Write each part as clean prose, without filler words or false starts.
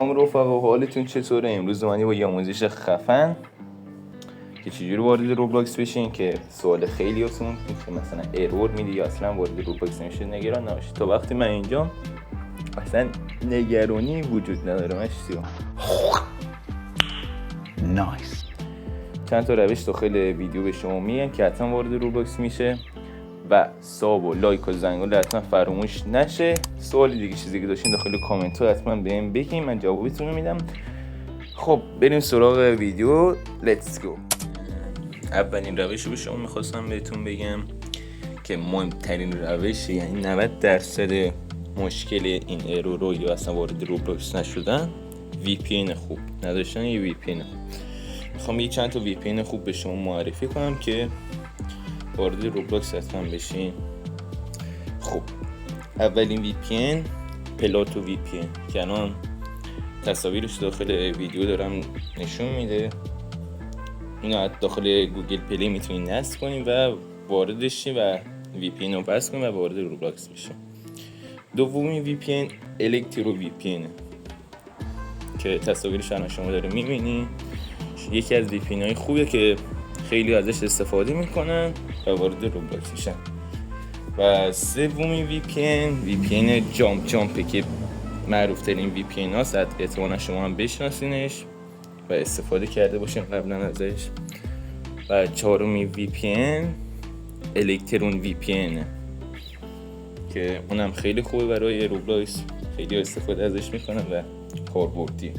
رفقا حالتون چطوره؟ امروز اومدیم با یه آموزش خفن که چجوری وارد روبلاکس بشین که سوال خیلی هستون که مثلا ایرور میده یا اصلا وارد روبلاکس نمیشه. نگران نباشید، تا وقتی من اینجا اصلا نگرانی وجود نداره. مشتیو نایس. چند تا روش داخل ویدیو به شما میگن که حتما وارد روبلاکس میشه و ساب و لایک و زنگوله حتما فراموش نشه. سوال دیگه چیزی که داشتین داخل کامنت ها حتما بهم بگین، من جوابتون رو میدم. خب بریم سراغ ویدیو. لیتس گو. اولین روش رو به شما میخواستم بهتون بگم که مهمترین روش، یعنی 90% مشکل این ایرورو یا اصلا وارد روبلاکس نشدن VPN خوب نداشتن. یه VPN خوب میخوام یه چند تا VPN خوب به شما معرفی کنم که وارد روبلاکس حتما بشین. خب اولین VPN پلاتو VPN که الان تصاویرش داخل ویدیو دارم نشون میده. اینو داخل گوگل پلی میتونید نصب کنید و واردش شید و VPN رو بس کنید و وارد روبلاکس بشید. دومی VPN الکترو VPN که تصاویرش الان شما داره میبینی. یکی از VPN های خوبه که خیلی ازش استفاده میکنن و وارد روبلاکس میشن. و سومی VPN جامپ که معروف ترین VPN هاست، احتمالا شما هم بشناسینش و استفاده کرده باشین قبلا ازش. و چهارمی VPN الکترون VPN که اونم خیلی خوبه برای روبلاکس، خیلی استفاده ازش میکنن و کاربردی.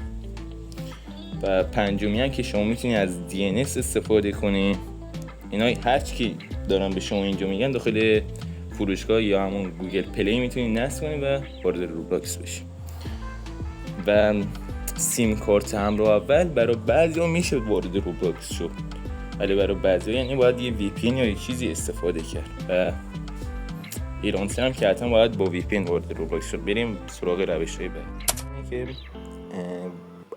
و پنجمی هم که شما میتونید از DNS استفاده کنید. اینا هر چی دارم به شما اینجا میگن داخل فروشگاه یا همون گوگل پلی میتونید نصب کنید و وارد روبلاکس بشید. و سیم کارت همراه اول برای بعضیا میشه وارد روبلاکس شد، ولی برای بعضیا یعنی باید یه VPN یا یه چیزی استفاده کرد. و ایرانسی هم که حتما باید با VPN وارد روبلاکس شد. بریم سراغ روش‌های بعد که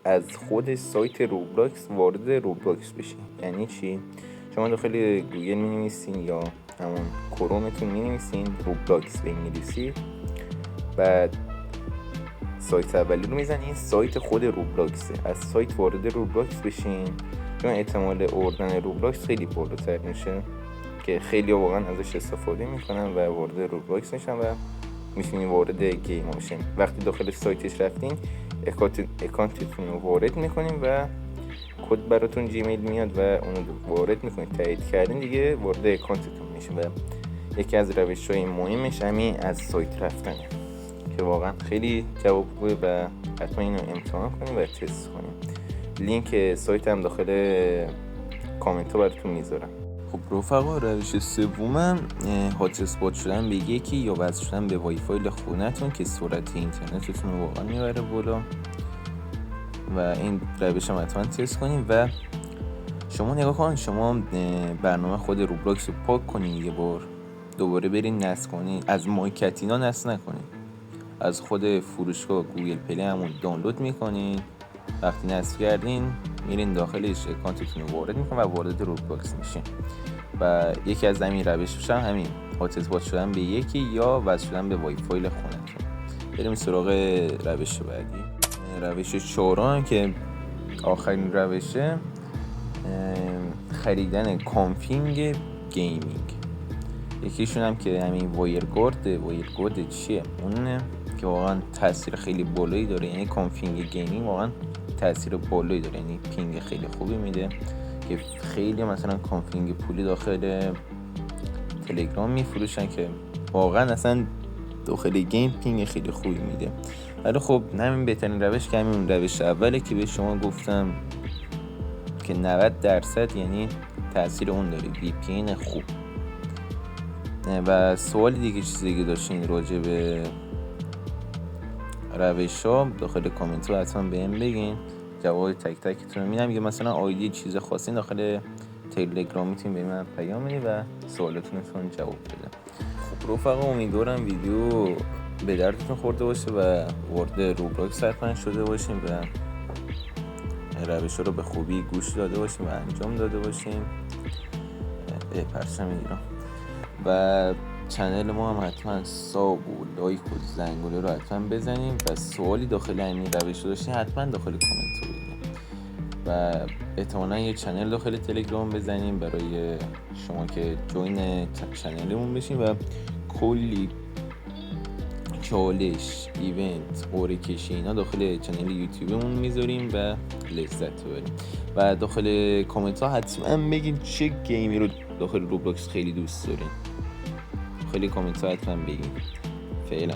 از خود سایت روبلاکس وارد روبلاکس بشین. یعنی چی؟ شما داخل گوگل می‌نویسین یا همون کرومتون می‌نویسین روبلاکس به انگلیسی، بعد سایت اولی رو میزنین، سایت خود روبلاکسه. از سایت وارد روبلاکس بشین چون احتمال اوردن روبلاکس خیلی بالاتر میشه که خیلی واقعا ازش استفاده میکنن و وارد روبلاکس میشن و میتونین وارد گیم بشین. وقتی داخل سایتش رفتین اکانتتون رو وارد میکنین و کد براتون جیمیل میاد و اونو وارد میکنین. تایید کردین دیگه وارد اکانتتون میشه. و یکی از روش‌های مهمش همین از سایت رفتنه که واقعا خیلی جوابگوه و حتما اینو امتحان کنیم و تست کنیم. لینک سایت هم داخل کامنت ها براتون میذارم. خب رفقا، روش سومم هات اسپات شدن به یکی یا وصل شدن به وای فای خونه‌تون که سرعت اینترنتتون رو واقعا میبره بالا. و این روش هم حتما تست کنیم. و شما نگاه کن، شما برنامه خود روبلاکس رو پاک کنین، یه بار دوباره برین نصب کنین. از مایکتینا نصب نکنین، از خود فروشگاه گوگل پلی همون دانلود میکنین. وقتی نصب کردین میرین داخلش اکانتتون رو وارد میکنین و وارد روبلاکس میشین. و یکی از همین روشش هم همین هات اسپات شدن به یکی یا وصل شدن به وای فای خونه‌تون. بریم سراغ روش بعدی. روش چهارم که آخرین روشه، خریدن کانفیگ گیمینگ. یکیشون هم که همین وایرگارد چیه اونه که واقعا تاثیر خیلی بالایی داره. یعنی کانفیگ گیمینگ واقعا تاثیر بالایی داره، یعنی پینگ خیلی خوبی میده که خیلی مثلا کانفیگ پولی داخل تلگرام میفروشن که واقعا اصلا داخل گیم پینگ خیلی خوبی میده. ولی خب همین بهترین روش که همین روش اوله که به شما گفتم که 90% یعنی تاثیر اون داره، VPN خوب. و سوال دیگه چیزی که داشتین راجع به روش ها داخل کامنت ها حتما بهم بگین، جواب تک تکتون رو میدم. یا مثلا آیدی چیز خاصی داخل تلگرام میتونین به من پیام بدین و سوالاتونتون جواب بده. خب رفقا، امیدوارم ویدیو به دردتون خورده باشه و وارد روبلاکس حتما شده باشین و روش رو به خوبی گوش داده باشین و انجام داده باشین. پرچم ایران. و چنل ما هم حتما ساب و لایک و زنگوله رو حتما بزنیم و سوالی داخل همین روش رو داشتین حتما داخل کامنت رو بگیم و احتمالا یه چنل داخل تلگرام بزنیم برای شما که جوین چنلمون بشین و کلی چالش، ایونت، قرعه کشی اینا داخل چنل یوتیوبمون میذاریم و لذت ببریم و داخل کامنت ها حتما بگین چه گیمی رو داخل روبلاکس خیلی دوست دارین. خیلی کامنت ها حتما بگین. فعلا